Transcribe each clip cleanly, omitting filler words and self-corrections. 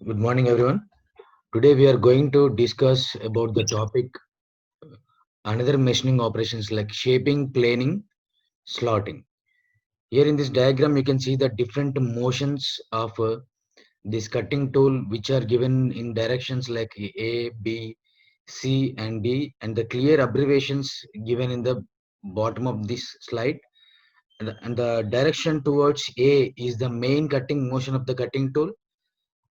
Good morning, everyone. Today we are going to discuss about the topic another machining operations like shaping, planing, slotting. Here in this diagram, you can see the different motions of this cutting tool, which are given in directions like A, B, C, and D, and the clear abbreviations given in the bottom of this slide. And the direction towards A is the main cutting motion of the cutting tool,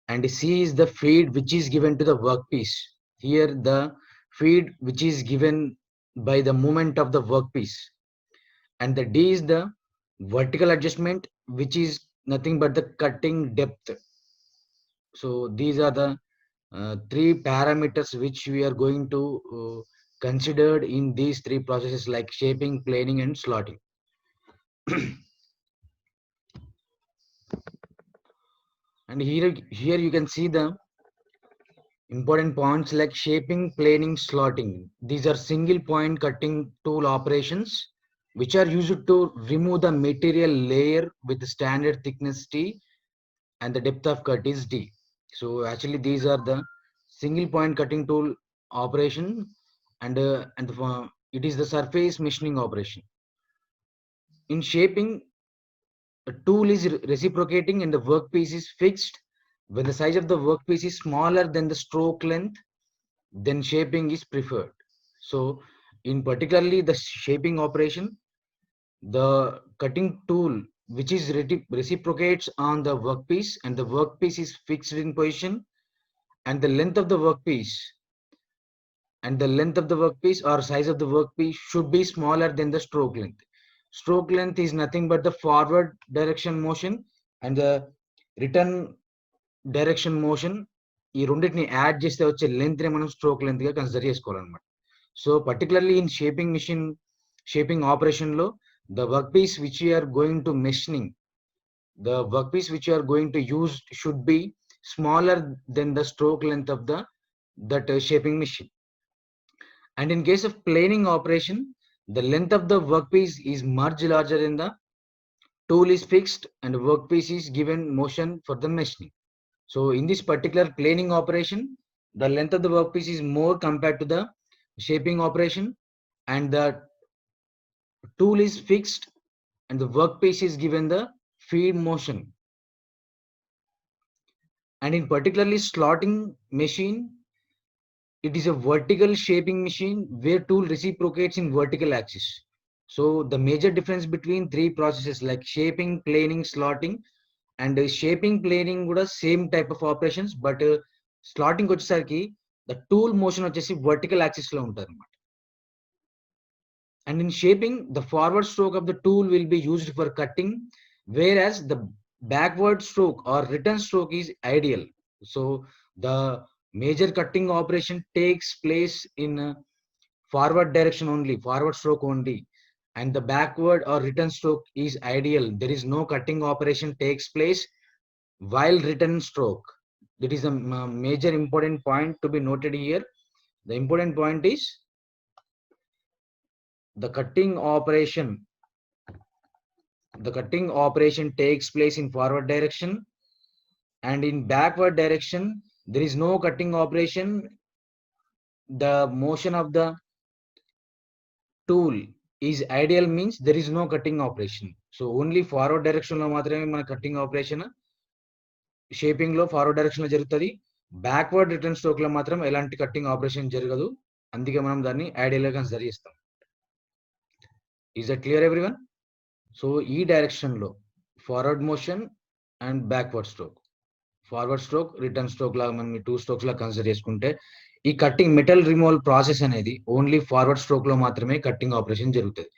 and C is the feed which is given to the workpiece. Here the feed which is given by the movement of the workpiece, and the D is the vertical adjustment which is nothing but the cutting depth. So these are the three parameters which we are going to considered in these three processes like shaping, planing, and slotting. And here you can see the important points like shaping, planing, slotting. These are single point cutting tool operations which are used to remove the material layer with the standard thickness T and the depth of cut is D. So actually these are the single point cutting tool operation, and it is the surface machining operation. In shaping, a tool is reciprocating and the workpiece is fixed. When the size of the workpiece is smaller than the stroke length, then shaping is preferred. So in particularly the shaping operation, the cutting tool which is reciprocates on the workpiece and the workpiece is fixed in position, and the length of the workpiece or size of the workpiece should be smaller than the stroke length. Stroke length is nothing but the forward direction motion and the return direction motion. ఈ రెండింటిని add చేస్తే వచ్చే length ని మనం stroke length గా consider చేసుకోవాలన్నమాట. So particularly in shaping machine shaping operation లో the work piece which you are going to machining, the workpiece which you are going to use should be smaller than the stroke length of the that shaping machine. And in case of planing operation, the length of the workpiece is much larger than the tool is fixed and the workpiece is given motion for the machining. So in this particular planing operation, the length of the workpiece is more compared to the shaping operation, and the tool is fixed and the workpiece is given the feed motion. And in particularly slotting machine, it is a vertical shaping machine where tool reciprocates in vertical axis. So the major difference between three processes like shaping, planing, slotting, and shaping, planing kuda same type of operations, but slotting వచ్చేసరికి the tool motion వచ్చేసి vertical axis లో ఉంటుంది అన్నమాట. And in shaping, the forward stroke of the tool will be used for cutting, whereas the backward stroke or return stroke is ideal. So the major cutting operation takes place in forward direction only, forward stroke only, and the backward or return stroke is ideal. There is no cutting operation takes place while return stroke. That is a major important point to be noted here. The important point is the cutting operation takes place in forward direction, and in backward direction there is no cutting operation. The motion of the tool is ideal means there is no cutting operation. So only forward direction lo maatrame mana cutting operation shaping లో forward direction లో జరుగుతుంది. Backward return stroke లో మాత్రం ఎలాంటి cutting operation జరగదు. అందుకే మనం దాన్ని ఐడియల్ గా కన్సిడర్ చేస్తాం. Is that clear everyone? So ఈ డైరెక్షన్ లో forward motion and backward stroke, forward stroke, return stroke లాగా మనం టూ స్ట్రోక్స్ లాగా కన్సిడర్ చేసుకుంటే ఈ కట్టింగ్ మెటల్ రిమూవల్ ప్రాసెస్ అనేది ఓన్లీ ఫార్వర్డ్ స్ట్రోక్ లో మాత్రమే కట్టింగ్ ఆపరేషన్ జరుగుతుంది.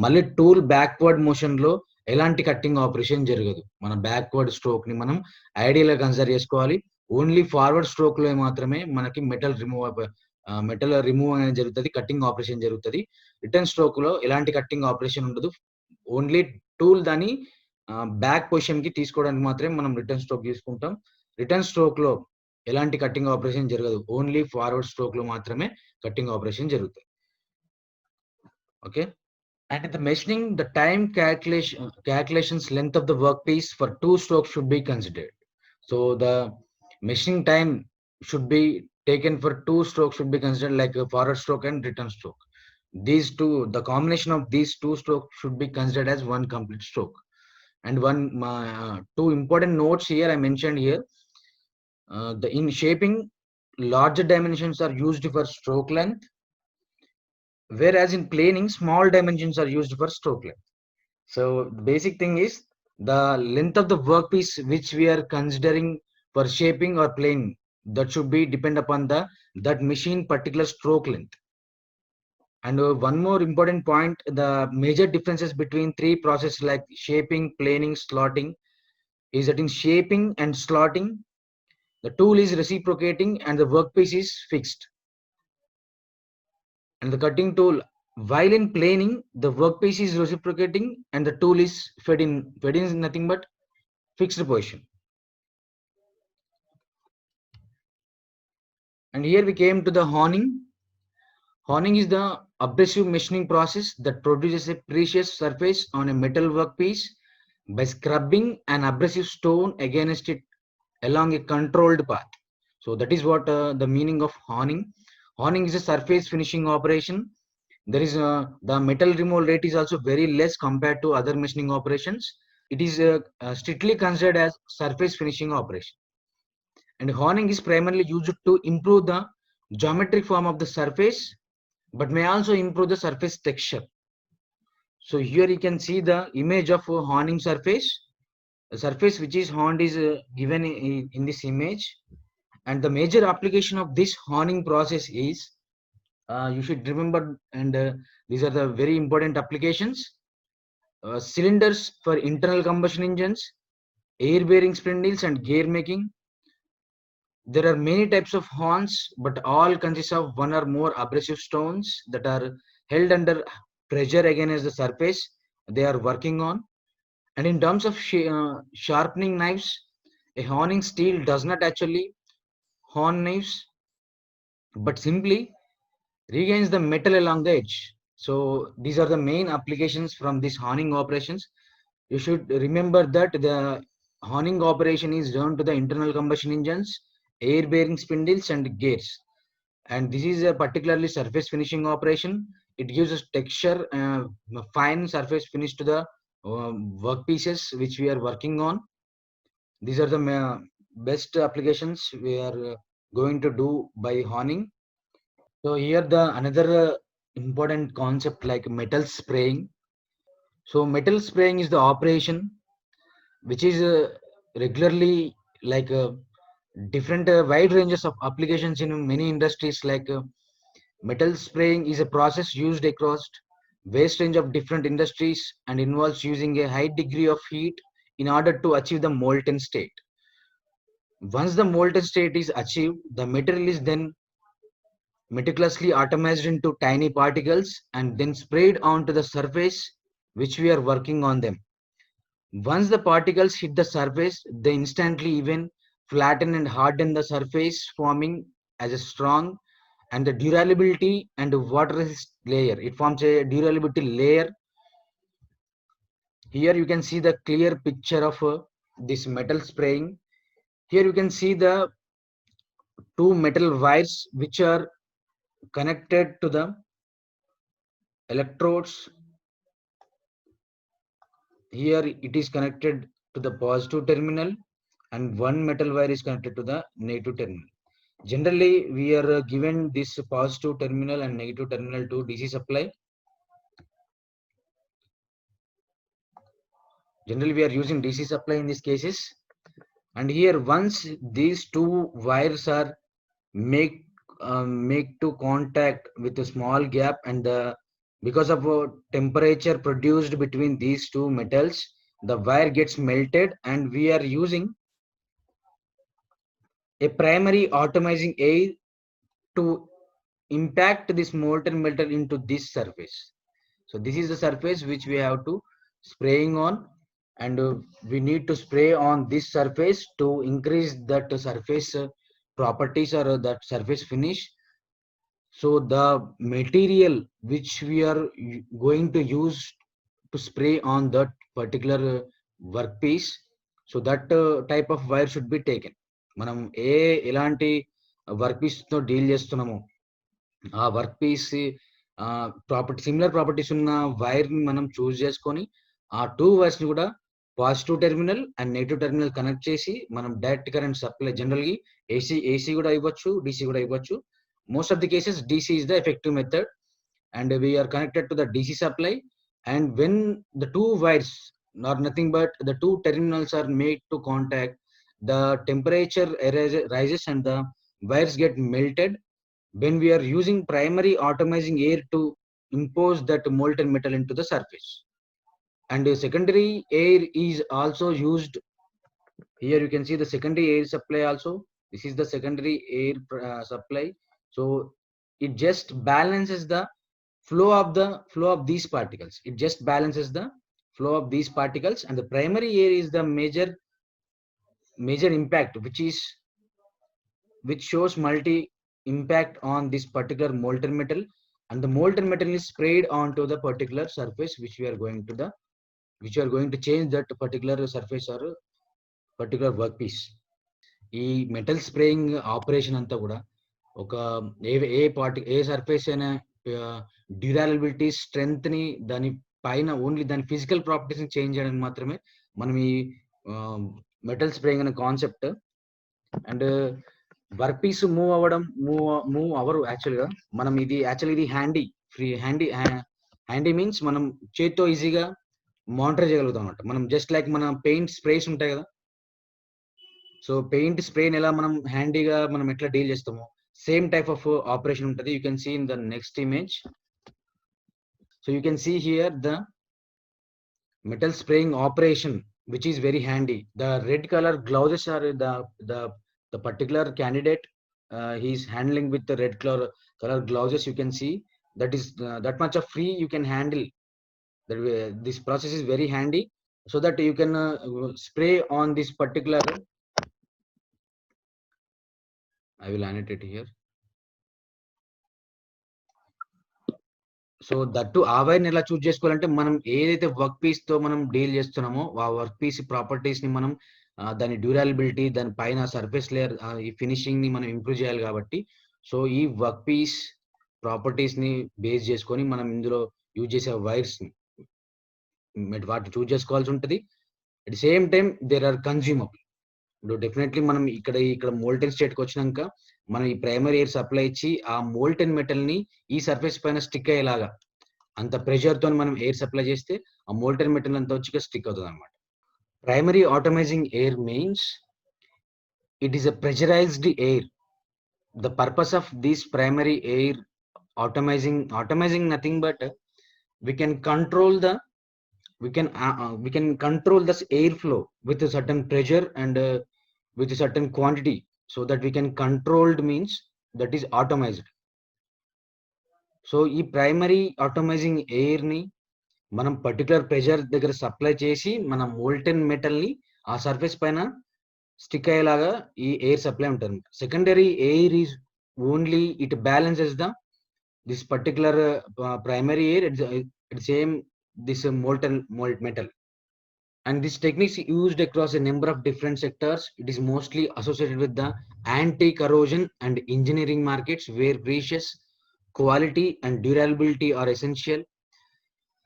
మళ్ళీ టూల్ బ్యాక్వర్డ్ మోషన్ లో ఎలాంటి కట్టింగ్ ఆపరేషన్ జరగదు. మన బ్యాక్వర్డ్ స్ట్రోక్ ని మనం ఐడియల్ గా కన్సిడర్ చేసుకోవాలి. ఓన్లీ ఫార్వర్డ్ స్ట్రోక్ లో మాత్రమే మనకి మెటల్ రిమూవ్ అనేది జరుగుతుంది, కట్టింగ్ ఆపరేషన్ జరుగుతుంది. రిటర్న్ స్ట్రోక్ లో ఎలాంటి కట్టింగ్ ఆపరేషన్ ఉండదు. ఓన్లీ టూల్ దాని బ్యాక్ పొజిషన్ కి తీసుకోవడానికి మాత్రమే మనం రిటర్న్ స్ట్రోక్ తీసుకుంటాం. రిటర్న్ స్ట్రోక్ లో ఎలాంటి కట్టింగ్ ఆపరేషన్ జరగదు. ఓన్లీ ఫార్వర్డ్ స్ట్రోక్ లో మాత్రమే కట్టింగ్ ఆపరేషన్ జరుగుతుంది. Okay. And in the machining, the time calculations length of the workpiece for two strokes should be considered. So the machining time should be taken for two strokes should be considered like a forward stroke and return stroke. These two, the combination of these two strokes should be considered as one complete stroke. And two important notes here I mentioned here. The in shaping, larger dimensions are used for stroke length, whereas in planing, small dimensions are used for stroke length. So basic thing is the length of the workpiece which we are considering for shaping or planing, that should be depend upon the that machine particular stroke length. And one more important point, the major differences between three processes like shaping, planing, slotting is that in shaping and slotting, the tool is reciprocating and the workpiece is fixed. And the cutting tool, while in planing, the workpiece is reciprocating and the tool is fed in. Fed in is nothing but fixed position. And here we came to the honing. Honing is the abrasive machining process that produces a precious surface on a metal workpiece by scrubbing an abrasive stone against it along a controlled path. So that is what the meaning of honing. Honing is a surface finishing operation. There is the metal removal rate is also very less compared to other machining operations. It is strictly considered as surface finishing operation. And honing is primarily used to improve the geometric form of the surface, but may also improve the surface texture. So here you can see the image of a honing surface. The surface which is honed is given in this image. And the major application of this honing process is, you should remember, and these are the very important applications. Cylinders for internal combustion engines, air bearing spindles and gear making. There are many types of horns, but all consist of one or more abrasive stones that are held under pressure against the surface they are working on. And in terms of sharpening knives, a honing steel does not actually hone knives, but simply regains the metal along the edge. So these are the main applications from these honing operations. You should remember that the honing operation is done to the internal combustion engines, air bearing spindles and gears. And this is a particularly surface finishing operation. It gives us texture, fine surface finish to the workpieces which we are working on. These are the best applications we are going to do by honing. So here the another important concept like metal spraying. So metal spraying is the operation which is regularly like different wide ranges of applications in many industries like metal spraying is a process used across vast range of different industries and involves using a high degree of heat in order to achieve the molten state. Once the molten state is achieved, the material is then meticulously atomized into tiny particles and then sprayed onto the surface which we are working on them. Once the particles hit the surface, they instantly even flatten and harden the surface, forming as a strong and the durability and water resist layer. It forms a durability layer. Here you can see the clear picture of this metal spraying. Here you can see the two metal wires which are connected to the electrodes. Here it is connected to the positive terminal and one metal wire is connected to the negative terminal. Generally, we are given this positive terminal and negative terminal to DC supply. Generally, we are using DC supply in these cases. And here, once these two wires are make to contact with a small gap, and because of temperature produced between these two metals, the wire gets melted, and we are using a primary atomizing air to impact this molten metal into this surface. So this is the surface which we have to spraying on, and we need to spray on this surface to increase that surface properties or that surface finish. So the material which we are going to use to spray on that particular workpiece, so that type of wire should be taken. మనం ఎలాంటి work పీస్‌తో deal చేస్తున్నామో, ఆ work piece similar properties ఉన్న వైర్‌ని మనం choose చేసుకొని, ఆ 2 వైర్స్‌ని కూడా positive terminal and negative terminal connect చేసి, మనం డైరెక్ట్ కరెంట్ సప్లై జనరల్‌గా ఏసీ కూడా ఇవ్వచ్చు, డీసీ కూడా ఇవ్వచ్చు. Most of the cases DC is the effective method and we are connected to the DC supply, and when the two wires are nothing but the two terminals are made to contact, the temperature rises and the wires get melted. When we are using primary atomizing air to impose that molten metal into the surface, and secondary air is also used. Here you can see the secondary air supply also. This is the secondary air supply. So it just balances the flow of these particles. It just balances the flow of these particles, and the primary air is the major impact, which shows multi impact on this particular molten metal, and the molten metal is sprayed onto the particular surface which we are going to change that particular surface or particular workpiece. ఈ metal spraying operation అంతా కూడా ఒక ఏ surface అయినా durability strength ని దాని పైన only దాని physical properties ని చేంజ్ చేయడానికి మాత్రమే మనం ఈ మెటల్ స్ప్రేయింగ్ అనే concept. And work piece move అవరు యాక్చువల్గా. మనం ఇది హ్యాండీ మీన్స్ మనం చేత్తో ఈజీగా మానిటర్ చేయగలుగుతాం అనమాట. మనం జస్ట్ లైక్ మన పెయింట్ స్ప్రేస్ ఉంటాయి కదా, సో పెయింట్ స్ప్రేని ఎలా మనం హ్యాండీగా మనం ఎట్లా డీల్ చేస్తామో సేమ్ టైప్ ఆఫ్ ఆపరేషన్ ఉంటుంది. You can see in the next image. So you can see here the metal spraying operation, which is very handy. The red color gloves are the particular candidate. He is handling with the red color gloves. You can see that is that much of free you can handle. That this process is very handy, so that you can spray on this particular. I will annotate here. So that ఆ వైర్‌ని ఎలా choose చేసుకోవాలంటే, మనం ఏదైతే work పీస్‌తో మనం deal చేస్తున్నామో, ఆ work piece ప్రాపర్టీస్‌ని మనం దాని డ్యూరబిలిటీ, దాని పైన సర్ఫేస్ లేయర్ ఈ ఫినిషింగ్‌ని మనం ఇంప్రూవ్ చేయాలి కాబట్టి, సో ఈ వర్క్ పీస్ ప్రాపర్టీస్‌ని బేస్ చేసుకొని మనం ఇందులో యూజ్ చేసే వైర్స్‌ని వాటిని చూజ్ చేసుకోవాల్సి ఉంటది. At the same time there are consumable. ఇప్పుడు డెఫినెట్‌లీ మనం ఇక్కడ మోల్టెన్ స్టేట్‌కి వచ్చినంక మనం ఈ ప్రైమరీ ఎయిర్ సప్లై ఇచ్చి ఆ మోల్టెన్ మెటల్‌ని ఈ సర్ఫేస్ పైన స్టిక్ అయ్యేలాగా అంత ప్రెషర్‌తోని మనం ఎయిర్ సప్లై చేస్తే ఆ మోల్టెన్ మెటల్ అంతా వచ్చి స్టిక్ అవుతదన్నమాట. Primary atomizing air means it is a pressurized air. The purpose of this primary air automizing nothing but we can control this airflow with a certain pressure and with a certain quantity, so that we can controlled means that is automized. So ఈ primary atomizing air ని మనం particular pressure దగ్గర supply చేసి మన molten metal ని ఆ surface పైన stick అయ్యేలాగా ఈ ఎయిర్ సప్లై ఉంటుంది. Secondary air is only it balances this particular primary air at same this molten metal. And this technique is used across a number of different sectors. It is mostly associated with the anti-corrosion and engineering markets, where precious quality and durability are essential.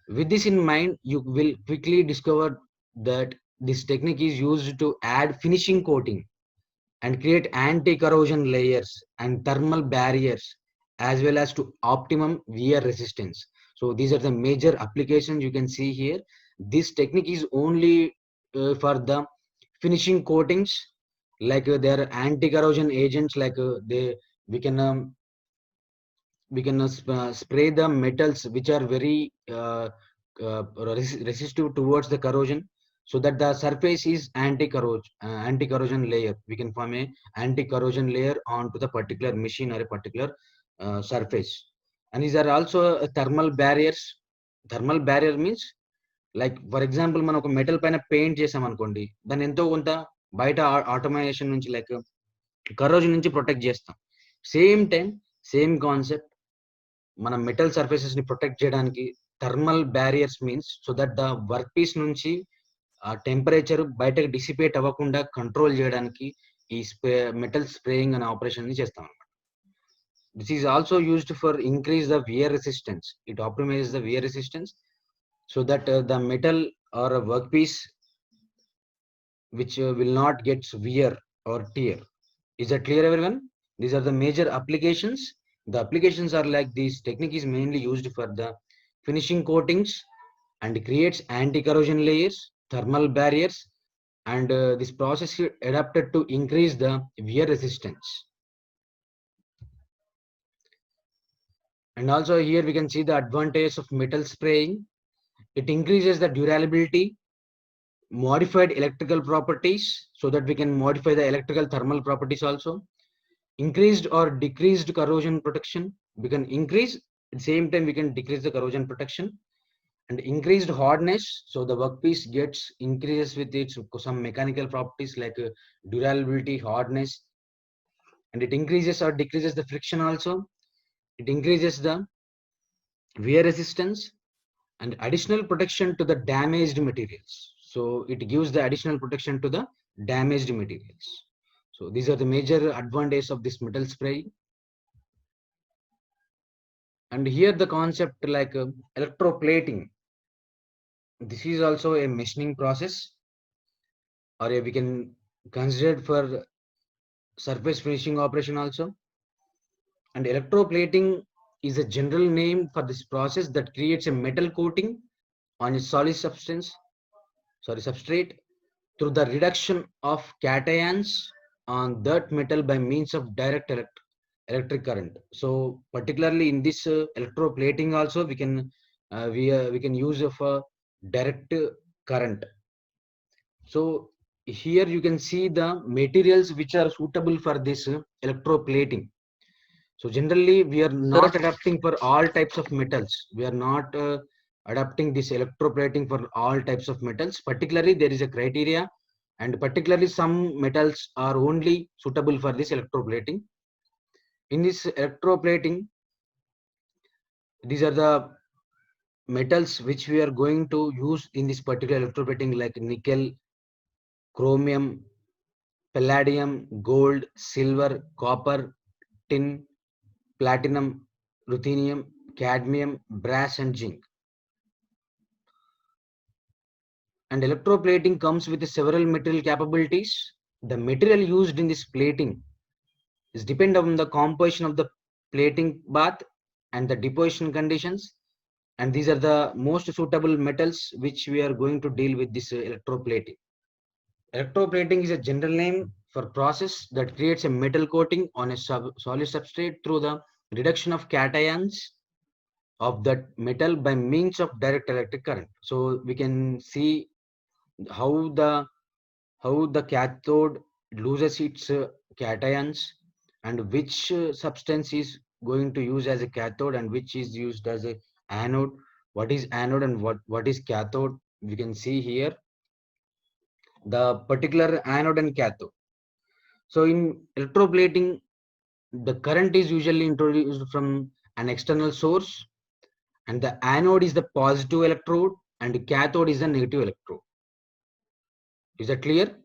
With this in mind, you will quickly discover that this technique is used to add finishing coating and create anti-corrosion layers and thermal barriers, as well as to optimum wear resistance. So these are the major applications you can see here. This technique is only for the finishing coatings, like they are anti-corrosion agents, like we can spray the metals which are very resistive towards the corrosion, so that the surface is anti-corrosion layer. We can form a anti-corrosion layer onto the particular machine or a particular surface. And these are also thermal barriers. Thermal barrier means, like for example మనం ఒక metal పైన paint చేసాం అనుకోండి, దాన్ని ఎంతో కొంత బయట automation నుంచి లైక్ కరోజన్ నుంచి ప్రొటెక్ట్ చేస్తాం. సేమ్ టైం సేమ్ కాన్సెప్ట్ మన మెటల్ సర్ఫేసెస్ ని ప్రొటెక్ట్ చేయడానికి thermal barriers means, so that the work piece నుంచి ఆ టెంపరేచర్ బయటకు డిసిపేట్ అవ్వకుండా కంట్రోల్ చేయడానికి ఈ మెటల్ స్ప్రేయింగ్ అనే ఆపరేషన్ ని చేస్తాం అన్నమాట. This is also used for increase the wear resistance. It optimizes the wear resistance so that the metal or a workpiece which will not get wear or tear. Is that clear, everyone? These are the major applications. The applications are like this technique is mainly used for the finishing coatings and creates anti-corrosion layers, thermal barriers, and this process is adapted to increase the wear resistance. And also here we can see the advantage of metal spraying. It increases the durability, modified electrical properties so that we can modify the electrical thermal properties also, increased or decreased corrosion protection. We can increase at the same time we can decrease the corrosion protection, and increased hardness, so the workpiece gets increases with its some mechanical properties like durability, hardness, and it increases or decreases the friction also. It increases the wear resistance and additional protection to the damaged materials. So it gives the additional protection to the damaged materials. So these are the major advantages of this metal spray. And here the concept like electroplating. This is also a machining process, or we can consider it for surface finishing operation also. And electroplating is a general name for this process that creates a metal coating on a solid substrate through the reduction of cations on that metal by means of direct electric current. So particularly in this electroplating also we can use of a direct current. So here you can see the materials which are suitable for this electroplating. So generally we are not adapting for all types of metals. We are not adapting this electroplating for all types of metals. Particularly there is a criteria, and particularly some metals are only suitable for this electroplating. In this electroplating, these are the metals which we are going to use in this particular electroplating, like nickel, chromium, palladium, gold, silver, copper, tin, platinum, ruthenium, cadmium, brass, and zinc. And electroplating comes with several material capabilities. The material used in this plating is depend on the composition of the plating bath and the deposition conditions, and these are the most suitable metals which we are going to deal with this electroplating. Electroplating is a general name for process that creates a metal coating on a solid substrate through the reduction of cations of that metal by means of direct electric current. So we can see how the cathode loses its cations, and which substance is going to use as a cathode and which is used as a anode. What is anode and what is cathode? We can see here the particular anode and cathode. So in electroplating, the current is usually introduced from an external source, and the anode is the positive electrode and the cathode is the negative electrode. Is that clear?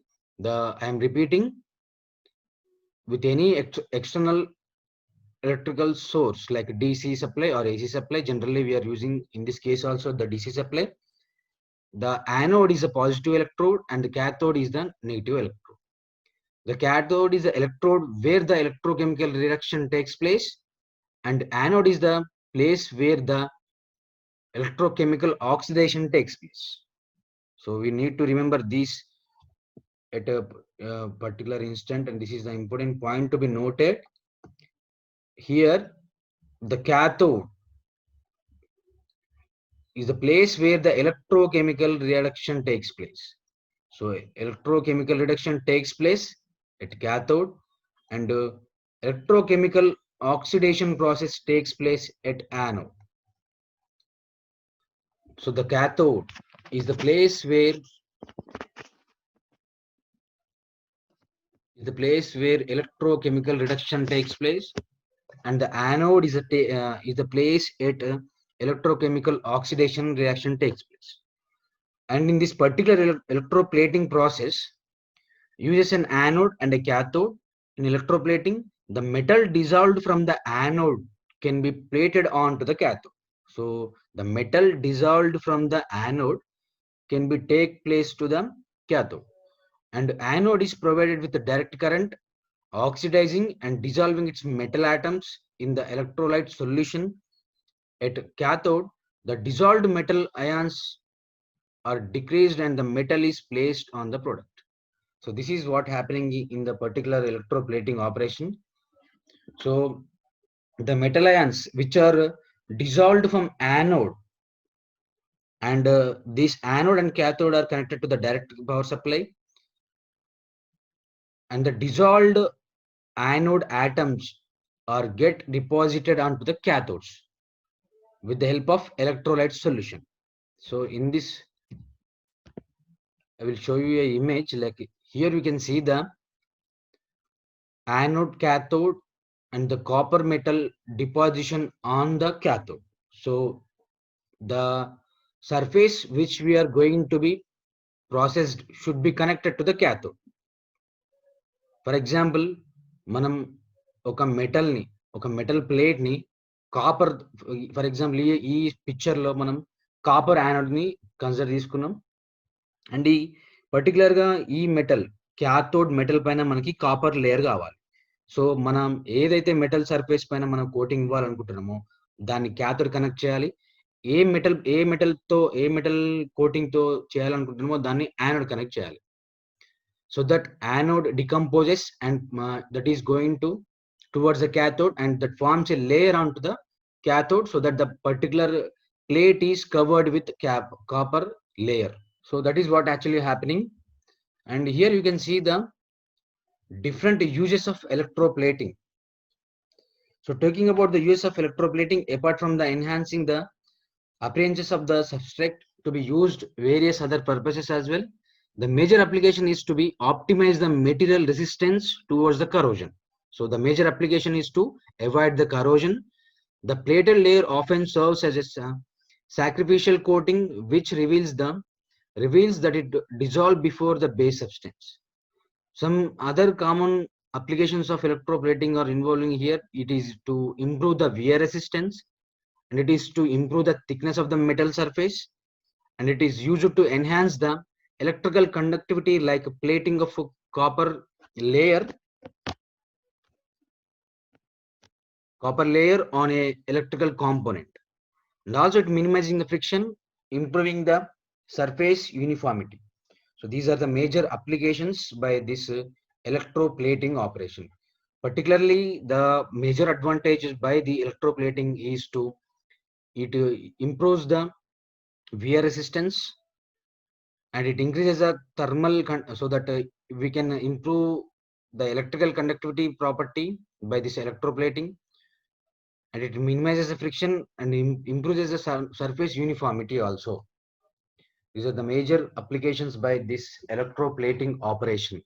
I am repeating, with any external electrical source like DC supply or AC supply, generally we are using in this case also the DC supply. The anode is a positive electrode and the cathode is the negative electrode. The cathode is the electrode where the electrochemical reaction takes place, and anode is the place where the electrochemical oxidation takes place. So we need to remember these at a particular instant, and this is the important point to be noted. Here the cathode is the place where the electrochemical reaction takes place. So electrochemical reduction takes place at cathode, and electrochemical oxidation process takes place at anode. So the cathode is the place where electrochemical reduction takes place, and the anode is the place at electrochemical oxidation reaction takes place. And in this particular electroplating process, uses an anode and a cathode. In electroplating, the metal dissolved from the anode can be plated onto the cathode. So the metal dissolved from the anode can be take place to the cathode, and anode is provided with the direct current, oxidizing and dissolving its metal atoms in the electrolyte solution. At cathode, the dissolved metal ions are decreased and the metal is placed on the product. So this is what happening in the particular electroplating operation. So the metal ions which are dissolved from anode, and this anode and cathode are connected to the direct power supply, and the dissolved anode atoms are get deposited onto the cathodes with the help of electrolyte solution. So in this, I will show you a image. Like here we can see the anode, cathode, and the copper metal deposition on the cathode. So the surface which we are going to be processed should be connected to the cathode. For example, మనం ఒక మెటల్ని, ఒక metal ప్లేట్ని copper, for example ఈ పిక్చర్లో మనం copper యానోడ్ని consider తీసుకున్నాం. And ఈ పర్టికులర్గా ఈ మెటల్ క్యాథోడ్ మెటల్ పైన మనకి కాపర్ లేయర్ కావాలి. సో మనం ఏదైతే మెటల్ సర్ఫేస్ పైన మనం కోటింగ్ ఇవ్వాలనుకుంటున్నామో దాన్ని క్యాథోడ్ కనెక్ట్ చేయాలి. ఏ మెటల్ కోటింగ్ తో చేయాలనుకుంటున్నామో దాన్ని యానోడ్ కనెక్ట్ చేయాలి. So that anode decomposes and that is going towards the cathode, and that forms a layer onto the cathode, so that the particular plate is covered with copper layer. So that is what actually happening. And here you can see the different uses of electroplating. So talking about the use of electroplating, apart from the enhancing the appearances of the substrate, to be used various other purposes as well. The major application is to be optimize the material resistance towards the corrosion. So the major application is to avoid the corrosion. The plated layer often serves as a sacrificial coating, which reveals that it dissolves before the base substance. Some other common applications of electroplating are involving here. It is to improve the wear resistance, and it is to improve the thickness of the metal surface, and it is used to enhance the electrical conductivity, like plating of a copper layer on a electrical component, and also it minimizing the friction, improving the surface uniformity. So these are the major applications by this electroplating operation. Particularly the major advantages by the electroplating is to it improves the wear resistance, and it increases the thermal so that we can improve the electrical conductivity property by this electroplating, and it minimizes the friction and improves the surface uniformity also. These are the major applications by this electroplating operation.